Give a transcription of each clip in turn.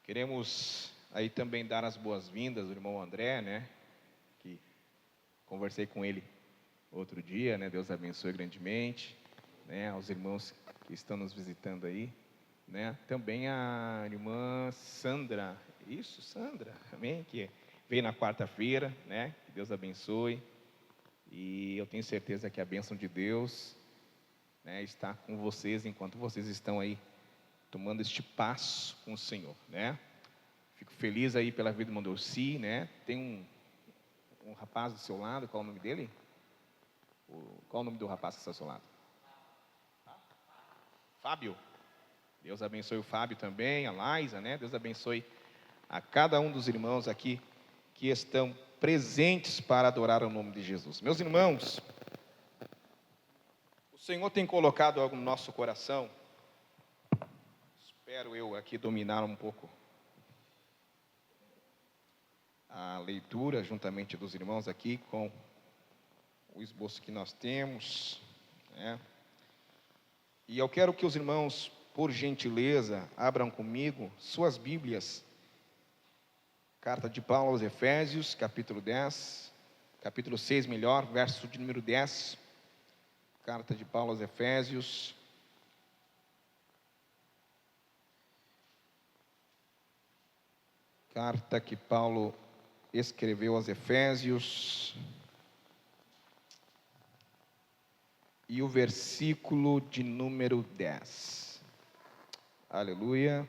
Queremos aí também dar as boas-vindas ao irmão André, né? Que conversei com ele outro dia, né? Deus abençoe grandemente, né? Aos irmãos que estão nos visitando aí, né? Também a irmã Sandra, Sandra, amém? Que veio na quarta-feira, né? Que Deus abençoe. E eu tenho certeza que a bênção de Deus, né, está com vocês enquanto vocês estão aí tomando este passo com o Senhor, né? Fico feliz aí pela vida do irmão Delci, né? Tem um rapaz do seu lado, qual é o nome dele? Qual é o nome do rapaz que está ao seu lado? Fábio. Deus abençoe o Fábio também, a Laisa, né? Deus abençoe a cada um dos irmãos aqui que estão presentes para adorar o nome de Jesus. Meus irmãos, o Senhor tem colocado algo no nosso coração. Espero eu aqui dominar um pouco a leitura, juntamente dos irmãos aqui, com o esboço que nós temos, né? E eu quero que os irmãos, por gentileza, abram comigo suas Bíblias. Carta de Paulo aos Efésios, capítulo 10, capítulo 6 melhor, verso de número 10. Carta de Paulo aos Efésios. Carta que Paulo escreveu aos Efésios. E o versículo de número 10. Aleluia.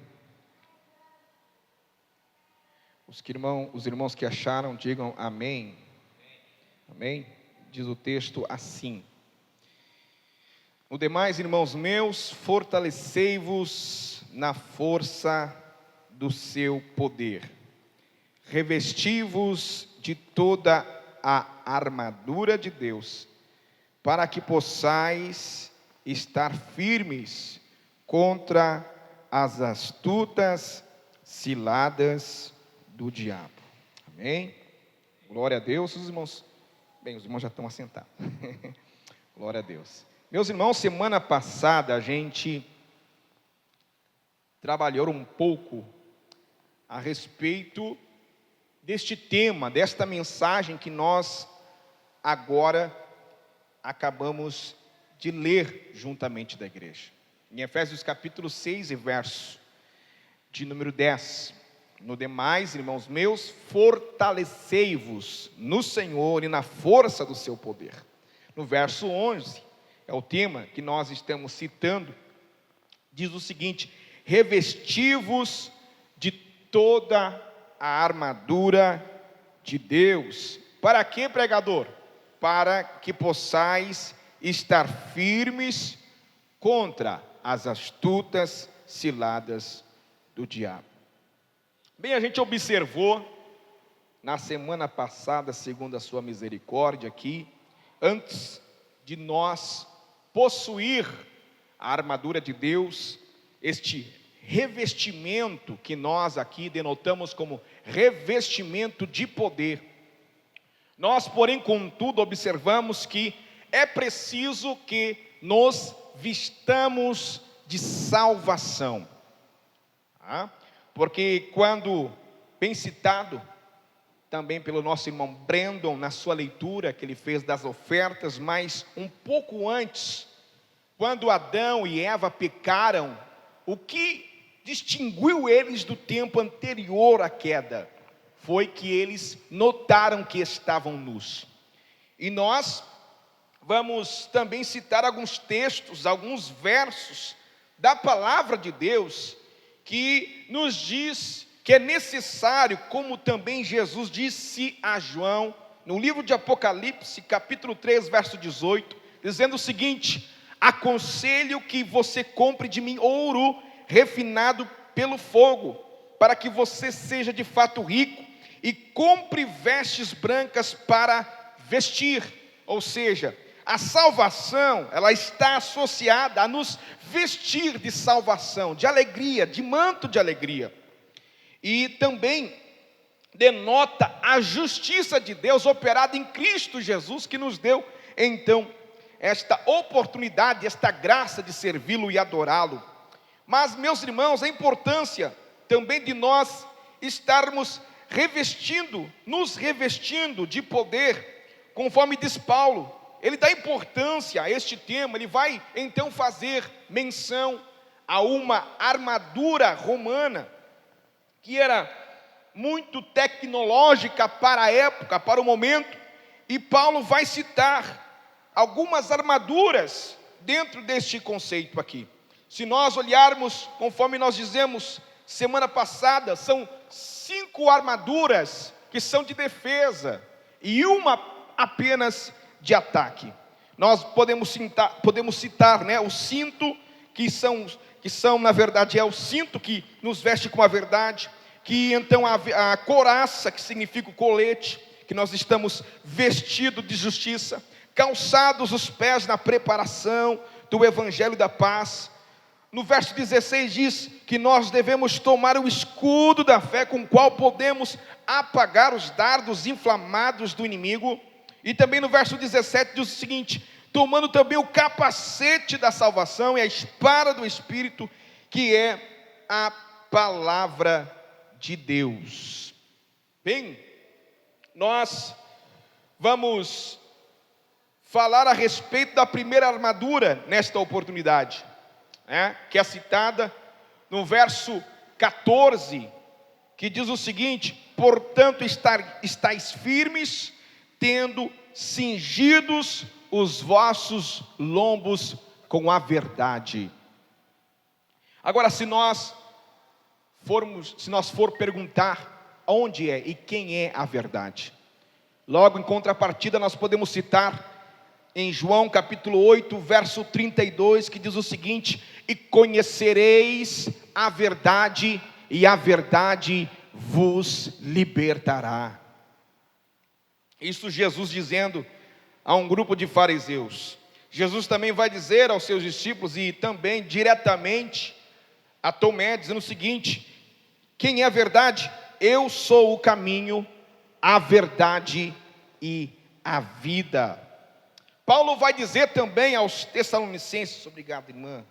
Os irmãos que acharam, digam amém. Amém? Diz o texto assim: No demais, irmãos meus, fortalecei-vos na força do seu poder. Revesti-vos de toda a armadura de Deus, para que possais estar firmes contra as astutas ciladas do diabo. Amém? Glória a Deus. Os irmãos já estão assentados. Glória a Deus. Meus irmãos, semana passada a gente trabalhou um pouco a respeito deste tema, desta mensagem que nós agora acabamos de ler juntamente da igreja. Em Efésios capítulo 6 e verso de número 10. No demais, irmãos meus, fortalecei-vos no Senhor e na força do seu poder. No verso 11, é o tema que nós estamos citando, diz o seguinte: revesti-vos de toda a armadura de Deus. Para quê, pregador? Para que possais estar firmes contra as astutas ciladas do diabo. Bem, a gente observou na semana passada, segundo a sua misericórdia aqui, antes de nós possuir a armadura de Deus, este revestimento que nós aqui denotamos como revestimento de poder, nós, porém, contudo, observamos que é preciso que nos vistamos de salvação. Porque quando, bem citado também pelo nosso irmão Brandon, na sua leitura que ele fez das ofertas, mas um pouco antes, quando Adão e Eva pecaram, o que distinguiu eles do tempo anterior à queda foi que eles notaram que estavam nus. E nós vamos também citar alguns textos, alguns versos da palavra de Deus, que nos diz que é necessário, como também Jesus disse a João, no livro de Apocalipse, capítulo 3, verso 18, dizendo o seguinte: aconselho que você compre de mim ouro refinado pelo fogo, para que você seja de fato rico, e compre vestes brancas para vestir. Ou seja, a salvação, ela está associada a nos vestir de salvação, de alegria, de manto de alegria. E também denota a justiça de Deus operada em Cristo Jesus, que nos deu, então, esta oportunidade, esta graça de servi-lo e adorá-lo. Mas, meus irmãos, a importância também de nós estarmos nos revestindo de poder, conforme diz Paulo. Ele dá importância a este tema, ele vai então fazer menção a uma armadura romana, que era muito tecnológica para a época, para o momento, e Paulo vai citar algumas armaduras dentro deste conceito aqui. Se nós olharmos, conforme nós dizemos semana passada, são 5 armaduras que são de defesa e uma apenas de ataque. Nós podemos citar, né, o cinto, que são na verdade, é o cinto que nos veste com a verdade, que então a couraça, que significa o colete, que nós estamos vestidos de justiça, calçados os pés na preparação do evangelho da paz. No verso 16 diz que nós devemos tomar o escudo da fé, com o qual podemos apagar os dardos inflamados do inimigo. E também no verso 17 diz o seguinte: tomando também o capacete da salvação e a espada do Espírito, que é a palavra de Deus. Bem, nós vamos falar a respeito da primeira armadura nesta oportunidade, que é citada no verso 14, que diz o seguinte: portanto estáis firmes, tendo cingidos os vossos lombos com a verdade. Agora, se nós for perguntar onde é e quem é a verdade, logo em contrapartida nós podemos citar em João capítulo 8, verso 32, que diz o seguinte: e conhecereis a verdade, e a verdade vos libertará. Isso Jesus dizendo a um grupo de fariseus. Jesus também vai dizer aos seus discípulos e também diretamente a Tomé, dizendo o seguinte: quem é a verdade? Eu sou o caminho, a verdade e a vida. Paulo vai dizer também aos Tessalonicenses, obrigado, irmã.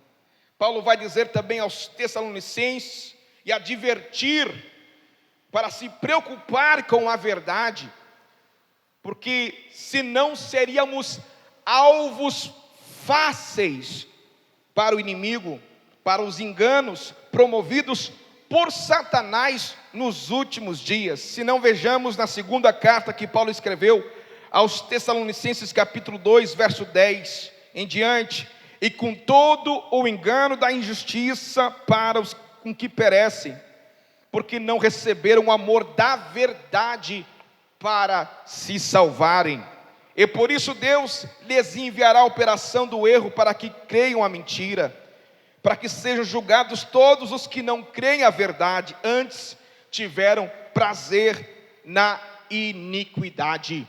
Paulo vai dizer também aos Tessalonicenses e advertir para se preocupar com a verdade, porque senão seríamos alvos fáceis para o inimigo, para os enganos promovidos por Satanás nos últimos dias. Se não, vejamos na segunda carta que Paulo escreveu aos Tessalonicenses capítulo 2, verso 10 em diante: e com todo o engano da injustiça para os com que perecem, porque não receberam o amor da verdade para se salvarem. E por isso Deus lhes enviará a operação do erro, para que creiam a mentira, para que sejam julgados todos os que não creem a verdade, antes tiveram prazer na iniquidade.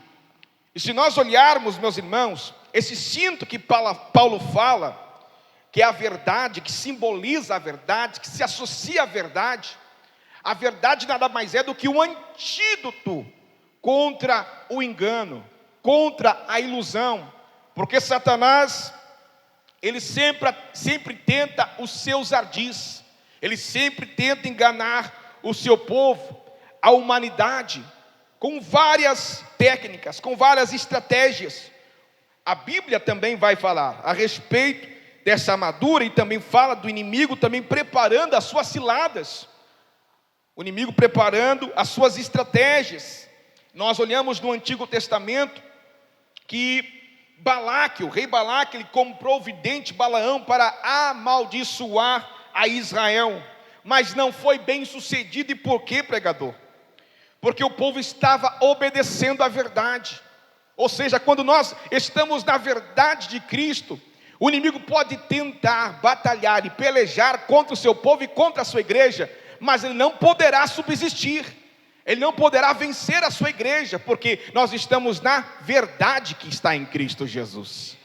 E se nós olharmos, meus irmãos, esse cinto que Paulo fala, que é a verdade, que simboliza a verdade, que se associa à verdade, a verdade nada mais é do que um antídoto contra o engano, contra a ilusão, porque Satanás, ele sempre tenta os seus ardis, ele sempre tenta enganar o seu povo, a humanidade, com várias técnicas, com várias estratégias. A Bíblia também vai falar a respeito dessa armadura, e também fala do inimigo também preparando as suas ciladas, o inimigo preparando as suas estratégias. Nós olhamos no Antigo Testamento que Balaque, o rei Balaque, ele comprou o vidente Balaão para amaldiçoar a Israel, mas não foi bem sucedido. E por quê, pregador? Porque o povo estava obedecendo à verdade. Ou seja, quando nós estamos na verdade de Cristo, o inimigo pode tentar batalhar e pelejar contra o seu povo e contra a sua igreja, mas ele não poderá subsistir, ele não poderá vencer a sua igreja, porque nós estamos na verdade que está em Cristo Jesus.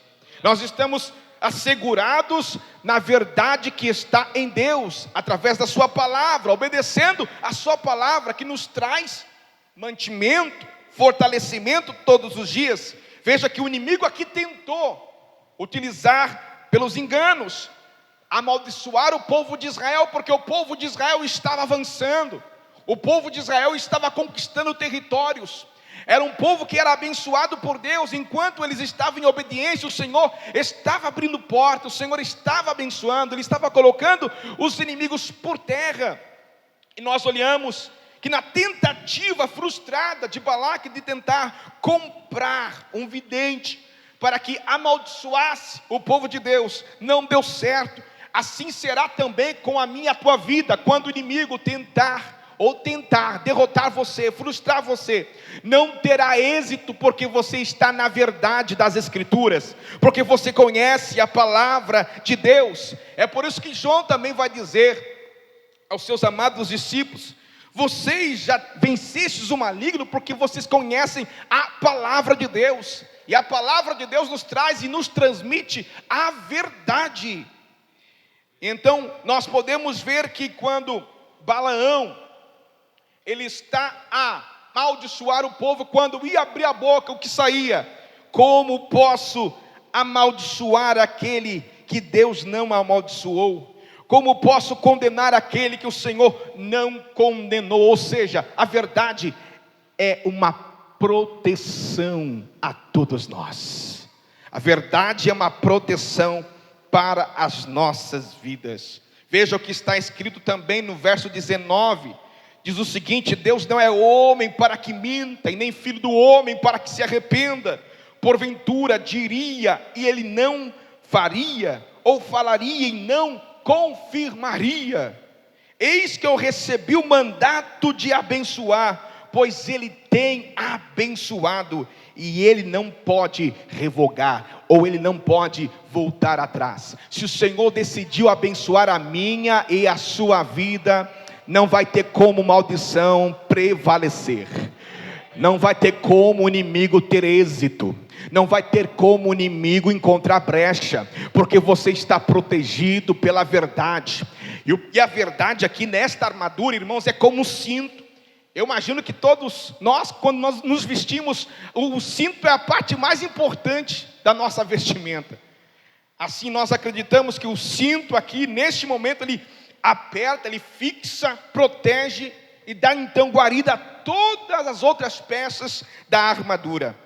Nós estamos assegurados na verdade que está em Deus, através da sua palavra, obedecendo a sua palavra, que nos traz mantimento, fortalecimento todos os dias. Veja que o inimigo aqui tentou utilizar pelos enganos amaldiçoar o povo de Israel, porque o povo de Israel estava avançando, o povo de Israel estava conquistando territórios, era um povo que era abençoado por Deus. Enquanto eles estavam em obediência, o Senhor estava abrindo portas, o Senhor estava abençoando, Ele estava colocando os inimigos por terra. E nós olhamos que na tentativa frustrada de Balaque de tentar comprar um vidente para que amaldiçoasse o povo de Deus, não deu certo. Assim será também com a minha e a tua vida, quando o inimigo tentar derrotar você, frustrar você, não terá êxito, porque você está na verdade das Escrituras, porque você conhece a palavra de Deus. É por isso que João também vai dizer aos seus amados discípulos: vocês já vencestes o maligno, porque vocês conhecem a palavra de Deus, e a palavra de Deus nos traz e nos transmite a verdade. Então nós podemos ver que quando Balaão, ele está a amaldiçoar o povo, quando ia abrir a boca, o que saía? Como posso amaldiçoar aquele que Deus não amaldiçoou? Como posso condenar aquele que o Senhor não condenou? Ou seja, a verdade é uma proteção a todos nós. A verdade é uma proteção para as nossas vidas. Veja o que está escrito também no verso 19. Diz o seguinte: Deus não é homem para que minta, e nem filho do homem para que se arrependa. Porventura diria e ele não faria, ou falaria e não confirmaria? Eis que eu recebi o mandato de abençoar, pois ele tem abençoado, e ele não pode revogar, ou ele não pode voltar atrás. Se o Senhor decidiu abençoar a minha e a sua vida, não vai ter como maldição prevalecer, não vai ter como o inimigo ter êxito, não vai ter como o inimigo encontrar brecha, porque você está protegido pela verdade. E a verdade aqui nesta armadura, irmãos, é como um cinto. Eu imagino que todos nós, quando nós nos vestimos, o cinto é a parte mais importante da nossa vestimenta. Assim nós acreditamos que o cinto aqui, neste momento, ele aperta, ele fixa, protege e dá então guarida a todas as outras peças da armadura.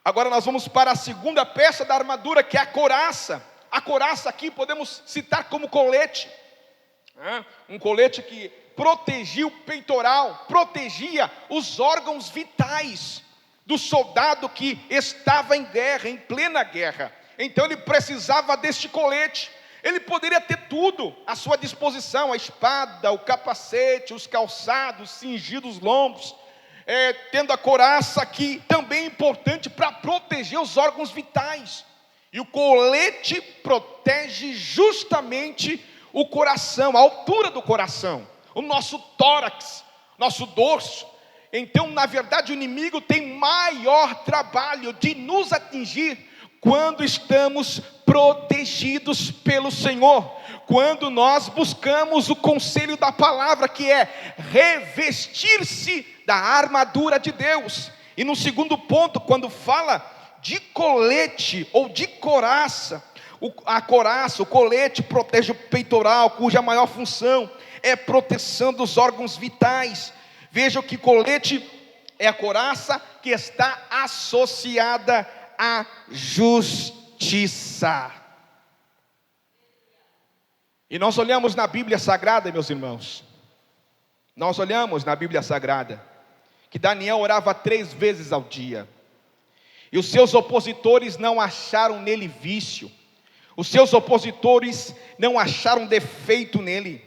Agora nós vamos para a segunda peça da armadura, que é a couraça. A couraça aqui podemos citar como colete, um colete que protegia o peitoral, protegia os órgãos vitais do soldado que estava em guerra, em plena guerra. Então ele precisava deste colete. Ele poderia ter tudo à sua disposição: a espada, o capacete, os calçados, cingidos lombos, tendo a couraça, que também é importante para proteger os órgãos vitais. E o colete protege justamente o coração, a altura do coração, o nosso tórax, nosso dorso. Então, na verdade, o inimigo tem maior trabalho de nos atingir quando estamos protegidos pelo Senhor, quando nós buscamos o conselho da palavra, que é revestir-se da armadura de Deus. E no segundo ponto, quando fala de colete ou de couraça, a couraça, o colete protege o peitoral, cuja maior função é proteção dos órgãos vitais. Veja que colete é a couraça que está associada à justiça. E nós olhamos na Bíblia Sagrada, meus irmãos, nós olhamos na Bíblia Sagrada que Daniel orava 3 vezes ao dia, e os seus opositores não acharam nele vício, os seus opositores não acharam defeito nele,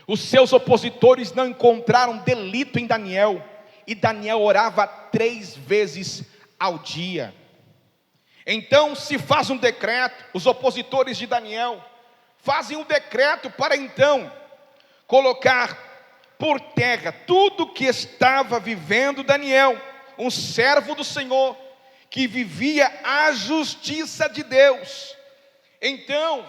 os seus opositores não encontraram delito em Daniel, e Daniel orava 3 vezes ao dia. Então se faz um decreto, os opositores de Daniel fazem um decreto para então colocar por terra tudo que estava vivendo Daniel, um servo do Senhor, que vivia a justiça de Deus. Então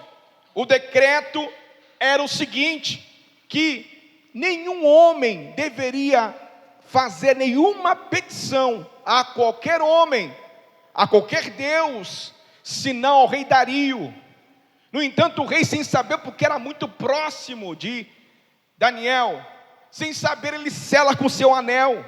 o decreto era o seguinte, que nenhum homem deveria fazer nenhuma petição a qualquer homem, a qualquer Deus, senão ao rei Dario, No entanto, o rei, sem saber, porque era muito próximo de Daniel, sem saber, ele sela com seu anel,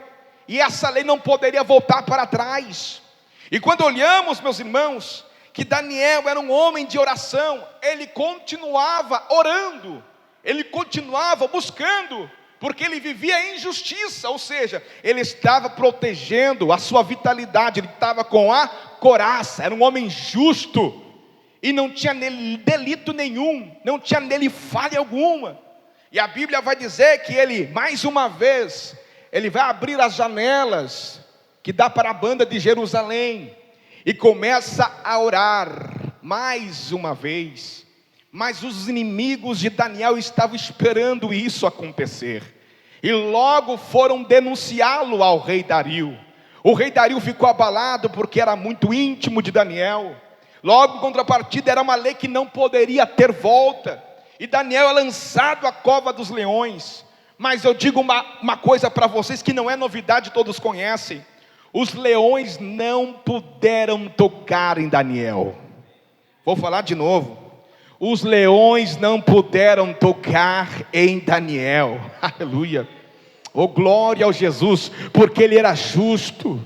e essa lei não poderia voltar para trás. E quando olhamos, meus irmãos, que Daniel era um homem de oração, ele continuava orando, ele continuava buscando, porque ele vivia em justiça, ou seja, ele estava protegendo a sua vitalidade, ele estava com a couraça, era um homem justo, e não tinha nele delito nenhum, não tinha nele falha alguma. E a Bíblia vai dizer que ele, mais uma vez, ele vai abrir as janelas que dá para a banda de Jerusalém, e começa a orar, mais uma vez. Mas os inimigos de Daniel estavam esperando isso acontecer, e logo foram denunciá-lo ao rei Dario. O rei Dario ficou abalado, porque era muito íntimo de Daniel. Logo, em contrapartida, era uma lei que não poderia ter volta, e Daniel é lançado à cova dos leões. Mas eu digo uma coisa para vocês, que não é novidade, todos conhecem: os leões não puderam tocar em Daniel. Vou falar de novo: os leões não puderam tocar em Daniel. Aleluia, oh glória ao Jesus, porque ele era justo,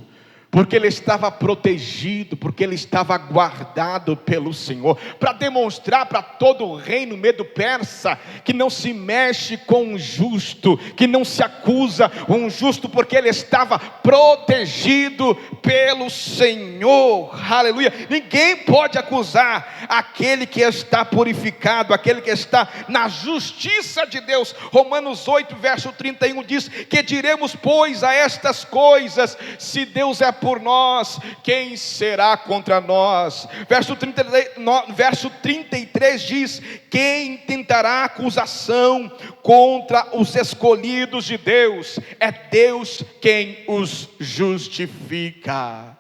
porque ele estava protegido, porque ele estava guardado pelo Senhor, para demonstrar para todo o reino medo-persa, que não se mexe com um justo, que não se acusa um justo, porque ele estava protegido pelo Senhor. Aleluia. Ninguém pode acusar aquele que está purificado, aquele que está na justiça de Deus. Romanos 8, verso 31 diz: que diremos, pois, a estas coisas? Se Deus é por nós, quem será contra nós? Verso 33 diz: quem tentará acusação contra os escolhidos de Deus? É Deus quem os justifica.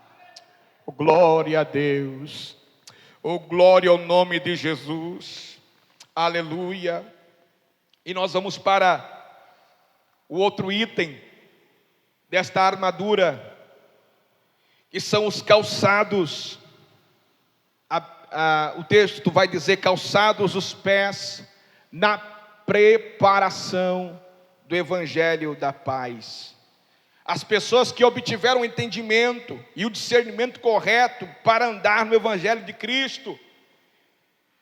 Oh, glória a Deus, oh glória ao nome de Jesus, aleluia. E nós vamos para o outro item desta armadura, que são os calçados. O texto vai dizer: calçados os pés na preparação do evangelho da paz. As pessoas que obtiveram o entendimento e o discernimento correto para andar no evangelho de Cristo,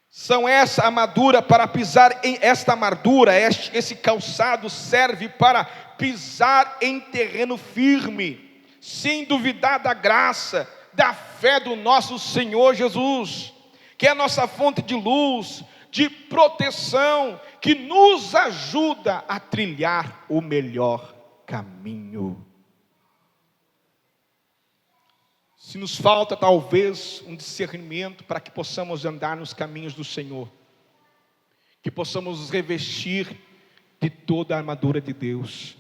são essa armadura para pisar em esta armadura, esse calçado serve para pisar em terreno firme, sem duvidar da graça, da fé do nosso Senhor Jesus, que é a nossa fonte de luz, de proteção, que nos ajuda a trilhar o melhor caminho. Se nos falta talvez um discernimento para que possamos andar nos caminhos do Senhor, que possamos nos revestir de toda a armadura de Deus.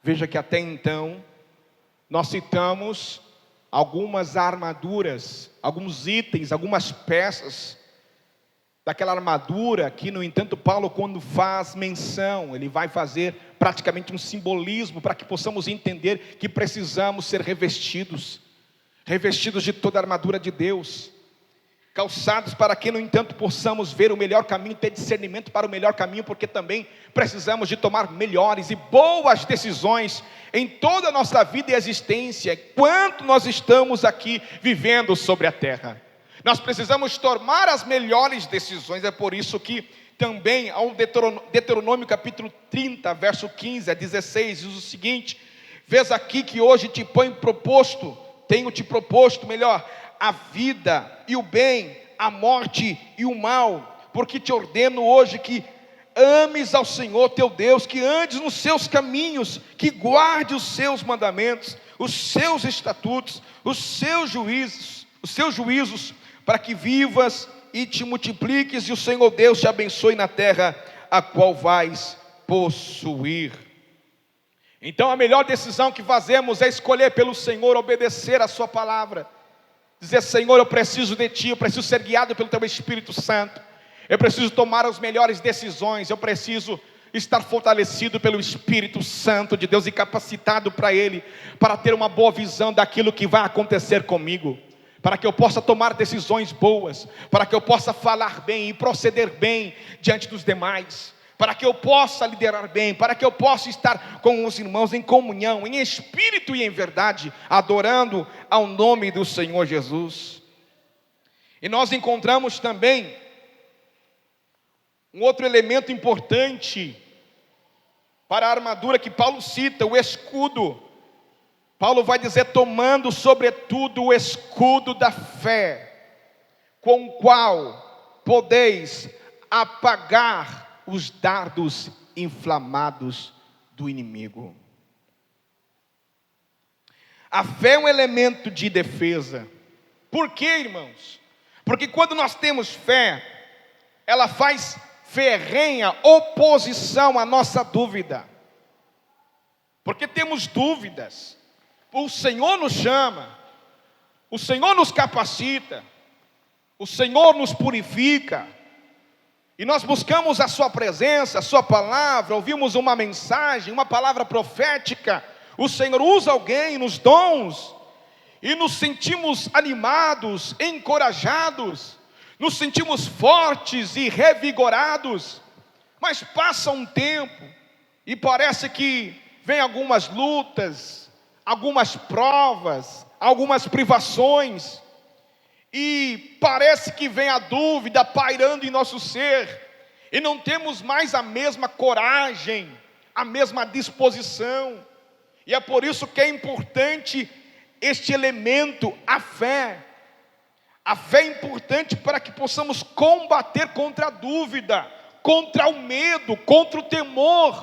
Veja que até então nós citamos algumas armaduras, alguns itens, algumas peças daquela armadura que, no entanto, Paulo, quando faz menção, ele vai fazer praticamente um simbolismo para que possamos entender que precisamos ser revestidos de toda a armadura de Deus, calçados para que, no entanto, possamos ver o melhor caminho, ter discernimento para o melhor caminho, porque também precisamos de tomar melhores e boas decisões em toda a nossa vida e existência, enquanto nós estamos aqui vivendo sobre a terra. Nós precisamos tomar as melhores decisões. É por isso que também ao Deuteronômio capítulo 30, verso 15 a 16, diz o seguinte: vês aqui que hoje tenho te proposto a vida e o bem, a morte e o mal, porque te ordeno hoje que ames ao Senhor teu Deus, que andes nos seus caminhos, que guarde os seus mandamentos, os seus estatutos, os seus juízos, para que vivas e te multipliques, e o Senhor Deus te abençoe na terra a qual vais possuir. Então a melhor decisão que fazemos é escolher pelo Senhor, obedecer a sua palavra, dizer: Senhor, eu preciso de Ti, eu preciso ser guiado pelo Teu Espírito Santo, eu preciso tomar as melhores decisões, eu preciso estar fortalecido pelo Espírito Santo de Deus e capacitado para Ele, para ter uma boa visão daquilo que vai acontecer comigo. para que eu possa tomar decisões boas, para que eu possa falar bem e proceder bem diante dos demais, para que eu possa liderar bem, para que eu possa estar com os irmãos em comunhão, em espírito e em verdade, adorando ao nome do Senhor Jesus. E nós encontramos também um outro elemento importante para a armadura que Paulo cita, o escudo. Paulo vai dizer: tomando sobretudo o escudo da fé, com o qual podeis apagar os dardos inflamados do inimigo. A fé é um elemento de defesa. Por quê, irmãos? Porque quando nós temos fé, ela faz ferrenha oposição à nossa dúvida. Porque temos dúvidas. O Senhor nos chama, o Senhor nos capacita, o Senhor nos purifica, e nós buscamos a sua presença, a sua palavra, ouvimos uma mensagem, uma palavra profética, o Senhor usa alguém nos dons, e nos sentimos animados, encorajados, nos sentimos fortes e revigorados, mas passa um tempo, e parece que vem algumas lutas, algumas provas, algumas privações, e parece que vem a dúvida pairando em nosso ser, e não temos mais a mesma coragem, a mesma disposição, e é por isso que é importante este elemento, a fé. A fé é importante para que possamos combater contra a dúvida, contra o medo, contra o temor,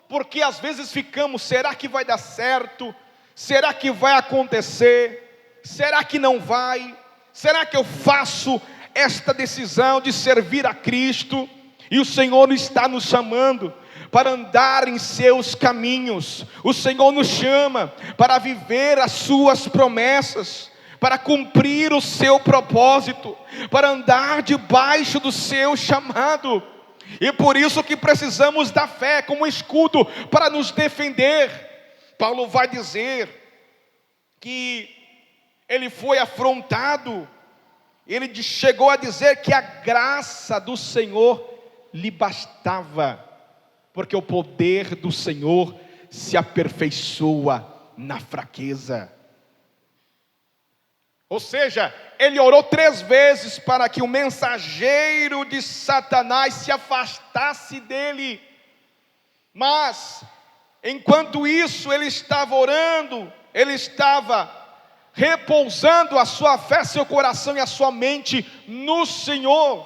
porque às vezes ficamos: será que vai dar certo? Será que vai acontecer? Será que não vai? Será que eu faço esta decisão de servir a Cristo? E o Senhor está nos chamando para andar em seus caminhos. O Senhor nos chama para viver as suas promessas, para cumprir o seu propósito, para andar debaixo do seu chamado. E por isso que precisamos da fé como escudo para nos defender. Paulo vai dizer que ele foi afrontado, ele chegou a dizer que a graça do Senhor lhe bastava, porque o poder do Senhor se aperfeiçoa na fraqueza. Ou seja, ele orou 3 vezes para que o mensageiro de Satanás se afastasse dele, mas enquanto isso ele estava orando, ele estava repousando a sua fé, seu coração e a sua mente no Senhor.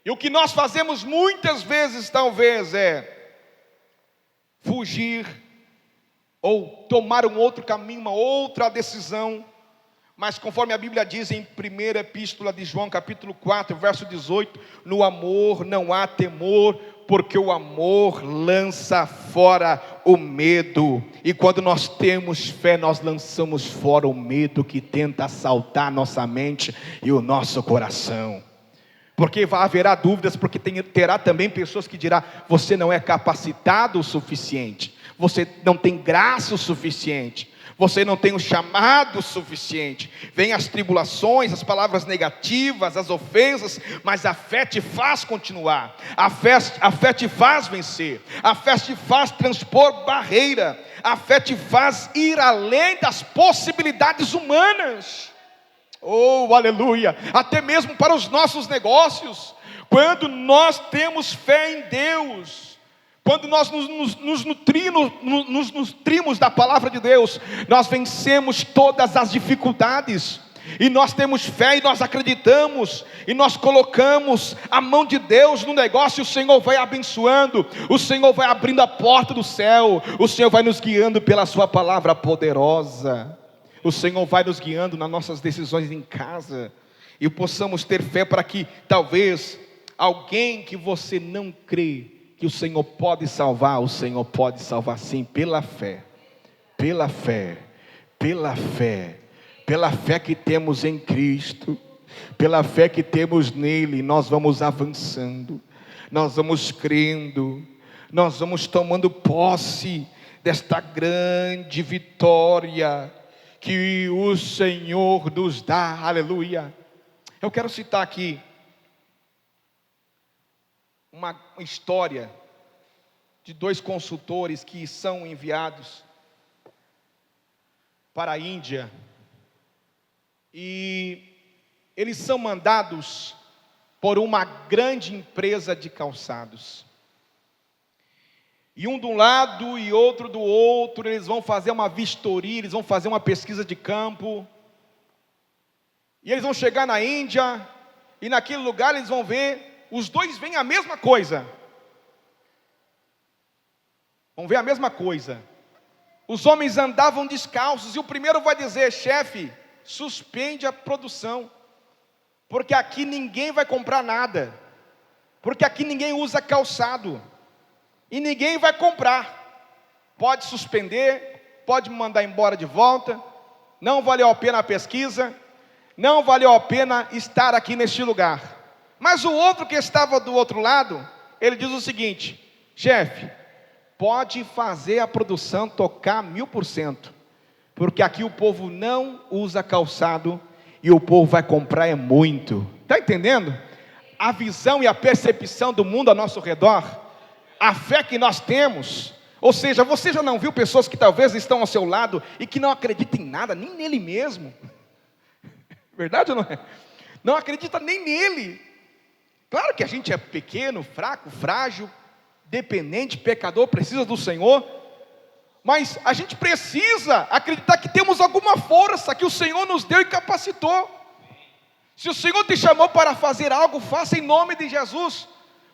E o que nós fazemos muitas vezes talvez é fugir, ou tomar um outro caminho, uma outra decisão. Mas conforme a Bíblia diz em 1ª Epístola de João, capítulo 4, verso 18, no amor não há temor, porque o amor lança fora o medo. E quando nós temos fé, nós lançamos fora o medo que tenta assaltar nossa mente e o nosso coração. Porque haverá dúvidas, porque terá também pessoas que dirão: você não é capacitado o suficiente, você não tem graça o suficiente, você não tem o chamado suficiente. Vêm as tribulações, as palavras negativas, as ofensas, mas a fé te faz continuar, a fé te faz vencer, a fé te faz transpor barreira, a fé te faz ir além das possibilidades humanas. Oh, aleluia! Até mesmo para os nossos negócios, quando nós temos fé em Deus, quando nós nos nutrimos da palavra de Deus, nós vencemos todas as dificuldades, e nós temos fé, e nós acreditamos, e nós colocamos a mão de Deus no negócio, e o Senhor vai abençoando, o Senhor vai abrindo a porta do céu, o Senhor vai nos guiando pela sua palavra poderosa, o Senhor vai nos guiando nas nossas decisões em casa, e possamos ter fé para que talvez alguém que você não crê que o Senhor pode salvar, o Senhor pode salvar sim, pela fé, pela fé, pela fé, pela fé que temos em Cristo, pela fé que temos nele. Nós vamos avançando, nós vamos crendo, nós vamos tomando posse desta grande vitória que o Senhor nos dá, aleluia. Eu quero citar aqui uma história de 2 consultores que são enviados para a Índia, e eles são mandados por uma grande empresa de calçados, e um de um lado e outro do outro. Eles vão fazer uma vistoria, eles vão fazer uma pesquisa de campo, e eles vão chegar na Índia, e naquele lugar eles vão ver, os dois veem a mesma coisa, vão ver a mesma coisa. Os homens andavam descalços, e o primeiro vai dizer: chefe, suspende a produção, porque aqui ninguém vai comprar nada, porque aqui ninguém usa calçado, e ninguém vai comprar. Pode suspender, pode me mandar embora de volta, não valeu a pena a pesquisa, não valeu a pena estar aqui neste lugar. Mas o outro que estava do outro lado, ele diz o seguinte: chefe, pode fazer a produção tocar 1000%, porque aqui o povo não usa calçado, e o povo vai comprar é muito. Está entendendo? A visão e a percepção do mundo ao nosso redor, a fé que nós temos. Ou seja, você já não viu pessoas que talvez estão ao seu lado e que não acreditam em nada, nem nele mesmo? Verdade ou não é? Não acredita nem nele. Claro que a gente é pequeno, fraco, frágil, dependente, pecador, precisa do Senhor, mas a gente precisa acreditar que temos alguma força que o Senhor nos deu e capacitou. Se o Senhor te chamou para fazer algo, faça em nome de Jesus,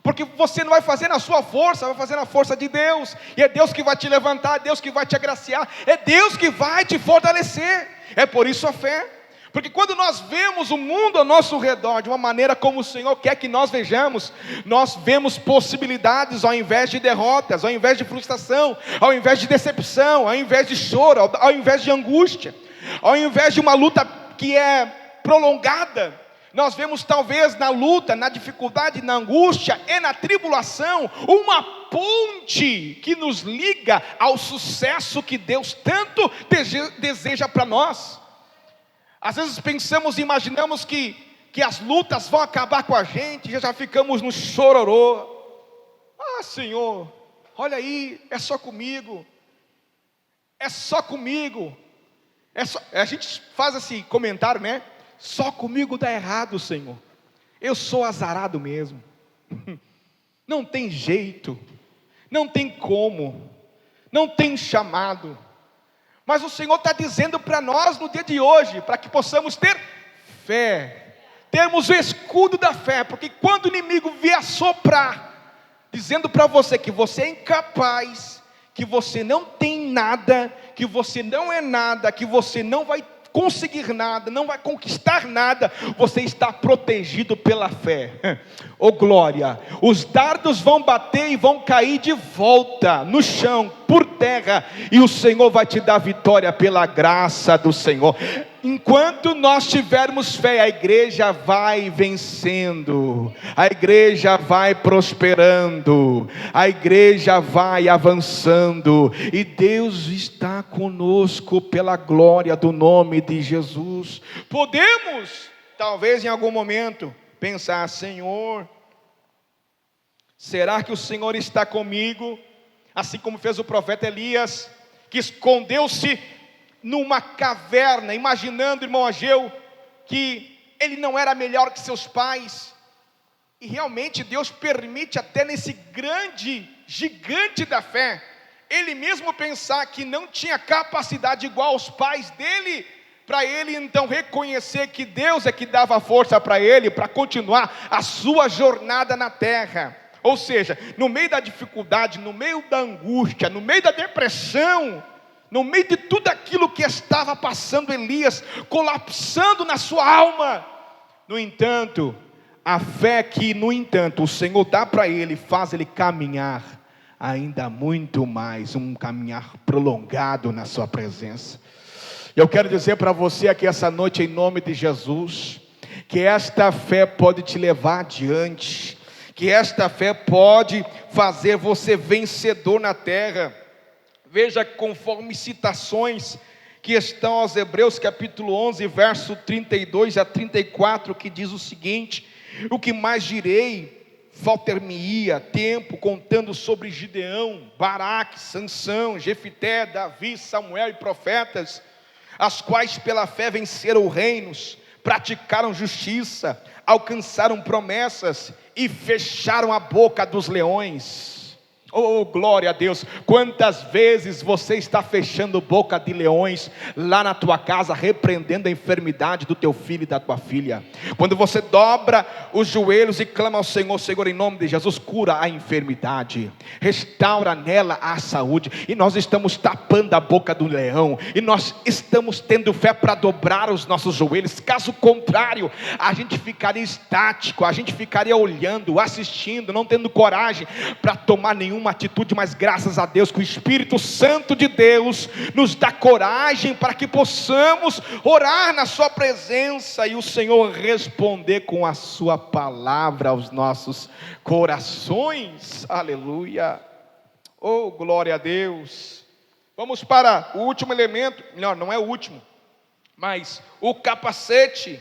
porque você não vai fazer na sua força, vai fazer na força de Deus, e é Deus que vai te levantar, é Deus que vai te agraciar, é Deus que vai te fortalecer. É por isso a fé, porque quando nós vemos o mundo ao nosso redor de uma maneira como o Senhor quer que nós vejamos, nós vemos possibilidades ao invés de derrotas, ao invés de frustração, ao invés de decepção, ao invés de choro, ao invés de angústia, ao invés de uma luta que é prolongada. Nós vemos talvez na luta, na dificuldade, na angústia e na tribulação, uma ponte que nos liga ao sucesso que Deus tanto deseja para nós. Às vezes pensamos e imaginamos que as lutas vão acabar com a gente, e já ficamos no chororô. Ah, Senhor, olha aí, é só comigo, é só comigo, a gente faz esse comentário, né? Só comigo dá errado, Senhor, eu sou azarado mesmo, não tem jeito, não tem como, não tem chamado. Mas o Senhor está dizendo para nós no dia de hoje, para que possamos ter fé, termos o escudo da fé, porque quando o inimigo vier soprar, dizendo para você que você é incapaz, que você não tem nada, que você não é nada, que você não vai conseguir nada, não vai conquistar nada, você está protegido pela fé. Oh glória, os dardos vão bater e vão cair de volta no chão, por terra, e o Senhor vai te dar vitória pela graça do Senhor. Enquanto nós tivermos fé, a igreja vai vencendo, a igreja vai prosperando, a igreja vai avançando, e Deus está conosco pela glória do nome de Jesus. Podemos, talvez em algum momento, pensar: Senhor, será que o Senhor está comigo? Assim como fez o profeta Elias, que escondeu-se numa caverna, imaginando, irmão Ageu, que ele não era melhor que seus pais, e realmente Deus permite até nesse grande, gigante da fé, ele mesmo pensar que não tinha capacidade igual aos pais dele, para ele então reconhecer que Deus é que dava força para ele, para continuar a sua jornada na terra. Ou seja, no meio da dificuldade, no meio da angústia, no meio da depressão, no meio de tudo aquilo que estava passando Elias, colapsando na sua alma, no entanto, a fé que, no entanto, o Senhor dá para ele, faz ele caminhar ainda muito mais, um caminhar prolongado na sua presença. Eu quero dizer para você aqui essa noite, em nome de Jesus, que esta fé pode te levar adiante, que esta fé pode fazer você vencedor na terra. Veja, conforme citações que estão aos Hebreus capítulo 11, verso 32 a 34, que diz o seguinte: o que mais direi, faltar-me-ia tempo contando sobre Gideão, Baraque, Sansão, Jefité, Davi, Samuel e profetas, as quais pela fé venceram reinos, praticaram justiça, alcançaram promessas e fecharam a boca dos leões. Oh, glória a Deus! Quantas vezes você está fechando boca de leões lá na tua casa, repreendendo a enfermidade do teu filho e da tua filha? Quando você dobra os joelhos e clama ao Senhor: Senhor, em nome de Jesus, cura a enfermidade, restaura nela a saúde. E nós estamos tapando a boca do leão, e nós estamos tendo fé para dobrar os nossos joelhos. Caso contrário, a gente ficaria estático, a gente ficaria olhando, assistindo, não tendo coragem para tomar nenhuma atitude. Mas graças a Deus que o Espírito Santo de Deus nos dá coragem para que possamos orar na sua presença e o Senhor responder com a sua palavra aos nossos corações. Aleluia. Oh, glória a Deus. Vamos para o último elemento, melhor, não é o último, mas o capacete.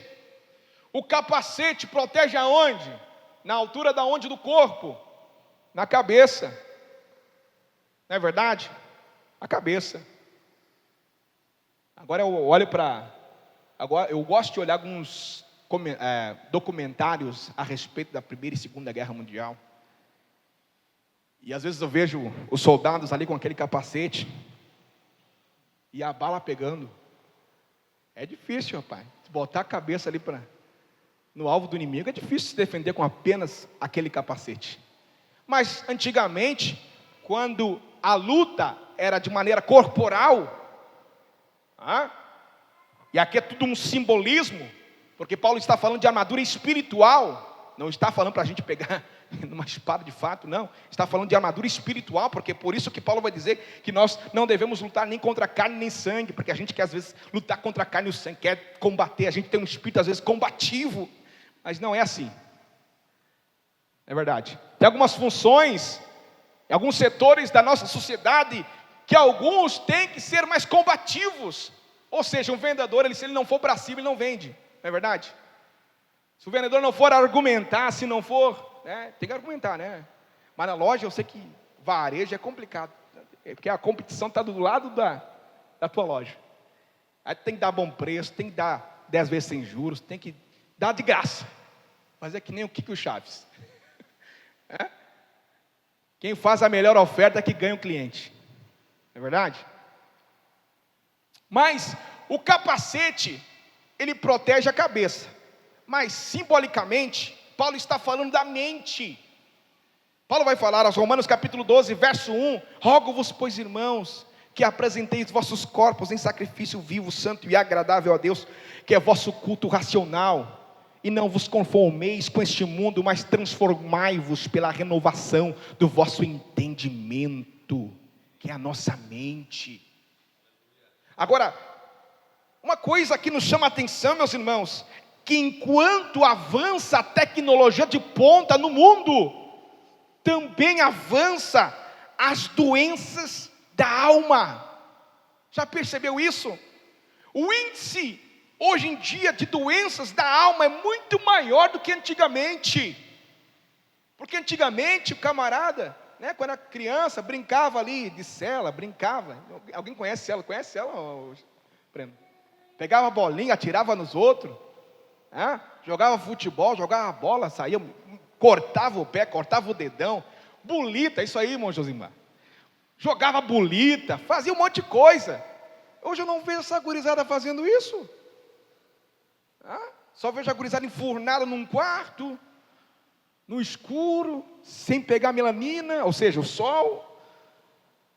O capacete protege aonde? Na altura da onde do corpo? Na cabeça. Não é verdade? A cabeça. Agora eu olho para... Agora eu gosto de olhar alguns documentários a respeito da Primeira e Segunda Guerra Mundial. E às vezes eu vejo os soldados ali com aquele capacete e a bala pegando. É difícil, rapaz. Botar a cabeça ali no alvo do inimigo é difícil se defender com apenas aquele capacete. Mas antigamente, quando a luta era de maneira corporal, e aqui é tudo um simbolismo, porque Paulo está falando de armadura espiritual, não está falando para a gente pegar numa espada de fato, não, está falando de armadura espiritual, porque por isso que Paulo vai dizer que nós não devemos lutar nem contra carne nem sangue, porque a gente quer às vezes lutar contra a carne e o sangue, quer combater, a gente tem um espírito às vezes combativo, mas não é assim. É verdade. Tem algumas funções, alguns setores da nossa sociedade, que alguns têm que ser mais combativos. Ou seja, um vendedor, se ele não for para cima, ele não vende. Não é verdade? Se o vendedor não for argumentar, se não for, tem que argumentar, né? Mas na loja eu sei que varejo é complicado, porque a competição está do lado da tua loja. Aí tem que dar bom preço, tem que dar 10 vezes sem juros, tem que dar de graça. Mas é que nem o Kiko Chaves. Quem faz a melhor oferta é que ganha o cliente. Não é verdade? Mas o capacete, ele protege a cabeça. Mas simbolicamente, Paulo está falando da mente. Paulo vai falar aos Romanos capítulo 12, verso 1: rogo-vos, pois, irmãos, que apresenteis vossos corpos em sacrifício vivo, santo e agradável a Deus, que é vosso culto racional. E não vos conformeis com este mundo, mas transformai-vos pela renovação do vosso entendimento, que é a nossa mente. Agora, uma coisa que nos chama a atenção, meus irmãos, que enquanto avança a tecnologia de ponta no mundo, também avança as doenças da alma. Já percebeu isso? O índice hoje em dia de doenças da alma é muito maior do que antigamente. Porque antigamente o camarada, quando era criança, brincava ali de cela, brincava. Alguém conhece cela? Conhece cela? Pegava a bolinha, atirava nos outros, jogava futebol, jogava bola, saía, cortava o pé, cortava o dedão, bolita, isso aí, irmão Josimar. Jogava bolita, fazia um monte de coisa. Hoje eu não vejo essa gurizada fazendo isso. Só vejo a gurizada enfurnada num quarto, no escuro, sem pegar melanina, ou seja, o sol,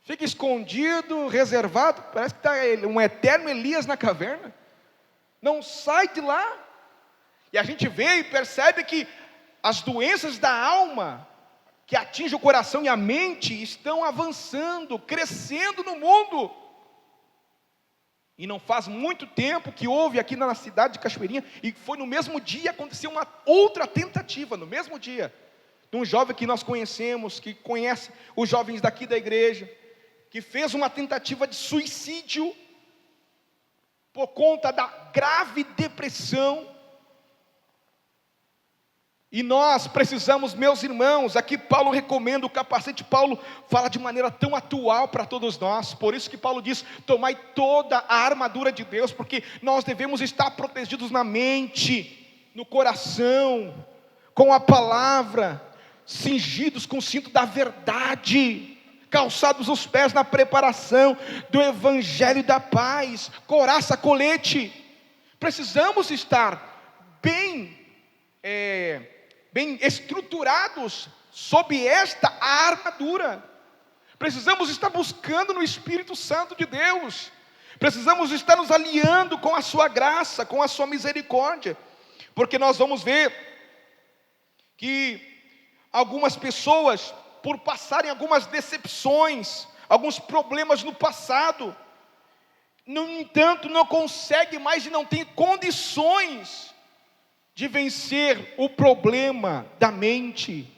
fica escondido, reservado, parece que está um eterno Elias na caverna, não sai de lá. E a gente vê e percebe que as doenças da alma, que atingem o coração e a mente, estão avançando, crescendo no mundo. E não faz muito tempo que houve aqui na cidade de Cachoeirinha, e foi no mesmo dia, aconteceu uma outra tentativa, no mesmo dia, de um jovem que nós conhecemos, que conhece os jovens daqui da igreja, que fez uma tentativa de suicídio, por conta da grave depressão. E nós precisamos, meus irmãos, aqui Paulo recomenda o capacete. Paulo fala de maneira tão atual para todos nós. Por isso que Paulo diz: tomai toda a armadura de Deus, porque nós devemos estar protegidos na mente, no coração, com a palavra, cingidos com o cinto da verdade, calçados os pés na preparação do evangelho da paz, couraça, colete. Precisamos estar bem estruturados sob esta armadura. Precisamos estar buscando no Espírito Santo de Deus. Precisamos estar nos aliando com a sua graça, com a sua misericórdia. Porque nós vamos ver que algumas pessoas, por passarem algumas decepções, alguns problemas no passado, no entanto não conseguem mais e não têm condições de vencer o problema da mente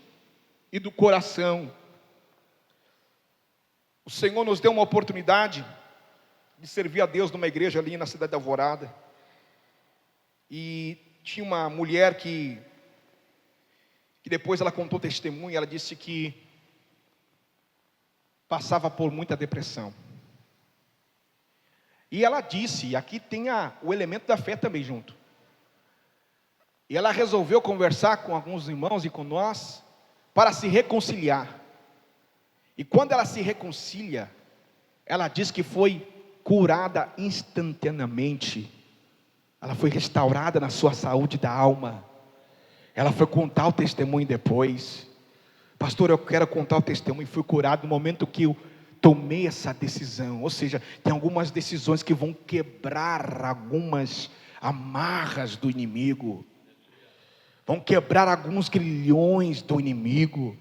e do coração. O Senhor nos deu uma oportunidade de servir a Deus numa igreja ali na cidade de Alvorada. E tinha uma mulher que depois ela contou testemunho. Ela disse que passava por muita depressão. E ela disse, e aqui tem o elemento da fé também junto. E ela resolveu conversar com alguns irmãos e com nós para se reconciliar. E quando ela se reconcilia, ela diz que foi curada instantaneamente. Ela foi restaurada na sua saúde da alma. Ela foi contar o testemunho depois. Pastor, eu quero contar o testemunho. Fui curado no momento que eu tomei essa decisão. Ou seja, tem algumas decisões que vão quebrar algumas amarras do inimigo. Vão quebrar alguns grilhões do inimigo.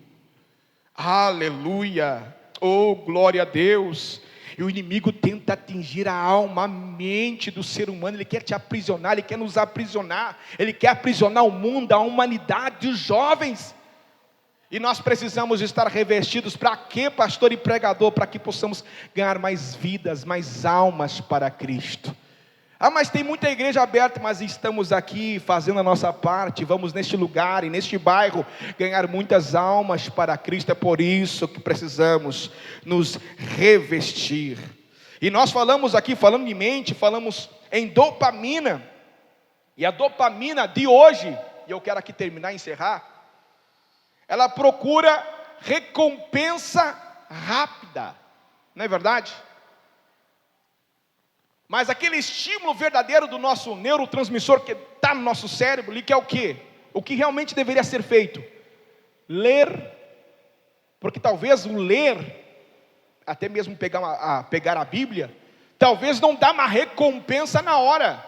Aleluia. Oh, glória a Deus. E o inimigo tenta atingir a alma, a mente do ser humano. Ele quer te aprisionar, ele quer nos aprisionar. Ele quer aprisionar o mundo, a humanidade, os jovens. E nós precisamos estar revestidos. Para quê, pastor e pregador? Para que possamos ganhar mais vidas, mais almas para Cristo. Mas tem muita igreja aberta. Mas estamos aqui fazendo a nossa parte. Vamos neste lugar e neste bairro ganhar muitas almas para Cristo. É por isso que precisamos nos revestir. E nós falamos aqui, falando de mente, falamos em dopamina. E a dopamina de hoje, e eu quero aqui terminar e encerrar, ela procura recompensa rápida, não é verdade? Mas aquele estímulo verdadeiro do nosso neurotransmissor que está no nosso cérebro, ali, que é o quê? O que realmente deveria ser feito? Ler. Porque talvez o ler, até mesmo pegar a Bíblia, talvez não dá uma recompensa na hora.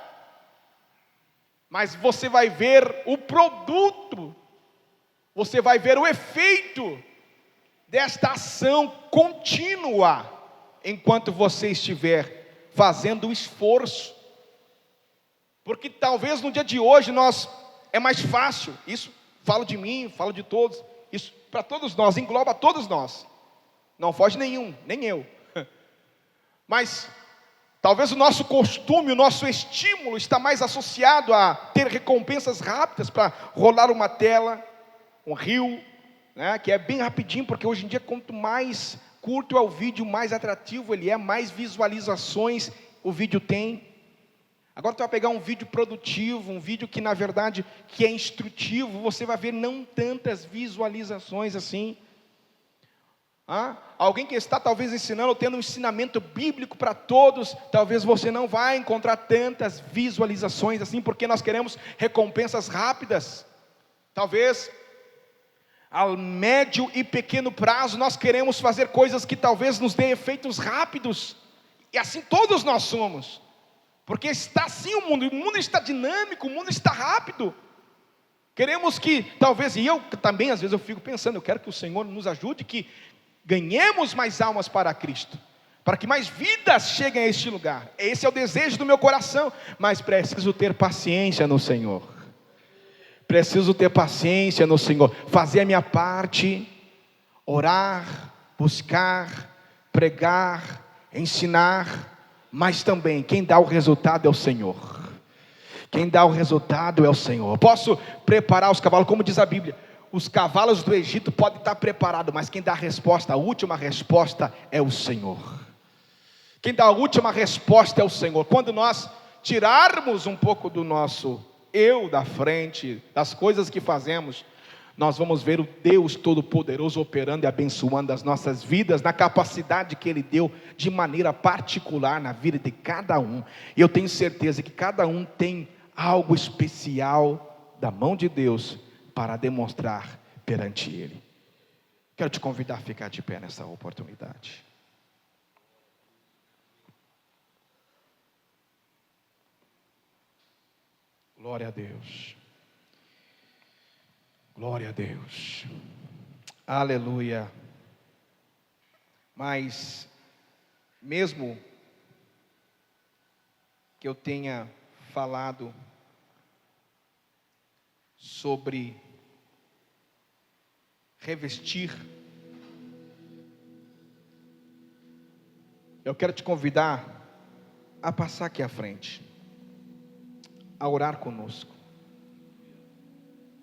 Mas você vai ver o produto, você vai ver o efeito desta ação contínua, enquanto você estiver fazendo o esforço. Porque talvez no dia de hoje é mais fácil, isso falo de mim, falo de todos, isso para todos nós, engloba todos nós, não foge nenhum, nem eu. Mas talvez o nosso costume, o nosso estímulo está mais associado a ter recompensas rápidas, para rolar uma tela, um reel, né, que é bem rapidinho, porque hoje em dia quanto mais curto é o vídeo, mais atrativo ele é, mais visualizações o vídeo tem. Agora tu vai pegar um vídeo produtivo, um vídeo que na verdade que é instrutivo, você vai ver não tantas visualizações assim. Alguém que está talvez ensinando, tendo um ensinamento bíblico para todos, talvez você não vai encontrar tantas visualizações assim, porque nós queremos recompensas rápidas. Talvez a médio e pequeno prazo nós queremos fazer coisas que talvez nos dêem efeitos rápidos. E assim todos nós somos. Porque está assim o mundo está dinâmico, o mundo está rápido. Queremos que talvez, e eu também às vezes eu fico pensando, eu quero que o Senhor nos ajude, que ganhemos mais almas para Cristo, para que mais vidas cheguem a este lugar. Esse é o desejo do meu coração, mas preciso ter paciência no Senhor. Preciso ter paciência no Senhor, fazer a minha parte, orar, buscar, pregar, ensinar, mas também quem dá o resultado é o Senhor. Quem dá o resultado é o Senhor. Eu posso preparar os cavalos, como diz a Bíblia, os cavalos do Egito podem estar preparados, mas quem dá a resposta, a última resposta é o Senhor. Quem dá a última resposta é o Senhor. Quando nós tirarmos um pouco do nosso eu da frente, das coisas que fazemos, nós vamos ver o Deus Todo-Poderoso operando e abençoando as nossas vidas, na capacidade que Ele deu, de maneira particular na vida de cada um. E eu tenho certeza que cada um tem algo especial da mão de Deus, para demonstrar perante Ele. Quero te convidar a ficar de pé nessa oportunidade. Glória a Deus. Glória a Deus. Aleluia. Mas, mesmo que eu tenha falado sobre revestir, eu quero te convidar a passar aqui à frente, a orar conosco.